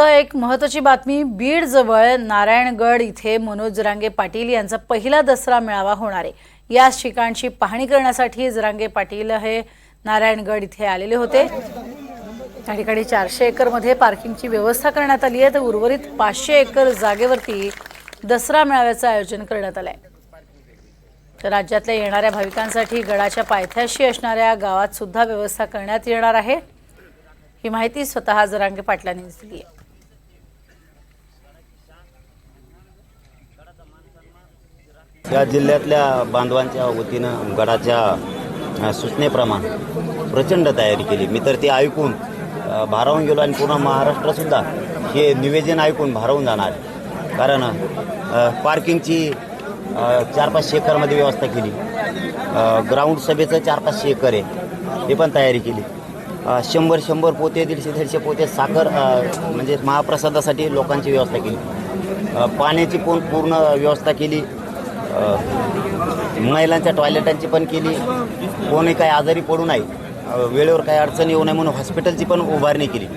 एक महत्त्वाची बातमी। बीड जवळ नारायणगड इथे मनोज जरांगे पाटील यांचा पहिला दसरा मेळावा होणार आहे। याच ठिकाणची पाहणी करण्यासाठी जरांगे पाटील हे नारायणगड इथे आलेले होते। त्या ठिकाणी 400 एकर मध्ये पार्किंगची व्यवस्था करण्यात आली आहे, तर उर्वरित 500 एकर जागेवरती दसरा मेळाव्याचं आयोजन करण्यात आलंय। तर राज्यातल्या येणाऱ्या भाविकांसाठी गडाच्या पायथ्याशी असणाऱ्या गावात सुद्धा व्यवस्था करण्यात येणार आहे। ही माहिती स्वतः जरांगे पाटलांनी दिली आहे। या जिल्ह्यातल्या बांधवांच्या वतीनं गडाच्या सूचनेप्रमाणे प्रचंड तयारी केली। मी तर ते ऐकून भारावून गेलो आणि पूर्ण महाराष्ट्रसुद्धा हे निवेदन ऐकून भारावून जाणार। कारण पार्किंगची 400-500 एकरमध्ये व्यवस्था केली। ग्राउंड सभेचं 400-500 एकर आहे, हे पण तयारी केली। 100 पोते 150 पोते साखर म्हणजे महाप्रसादासाठी लोकांची व्यवस्था केली। पाण्याची पण पूर्ण व्यवस्था केली। महिलांच्या टॉयलेटांची पण केली। कोणी काही आजारी पडू नये, वेळेवर काही अडचण येऊ नये म्हणून हॉस्पिटलची पण उभारणी केली।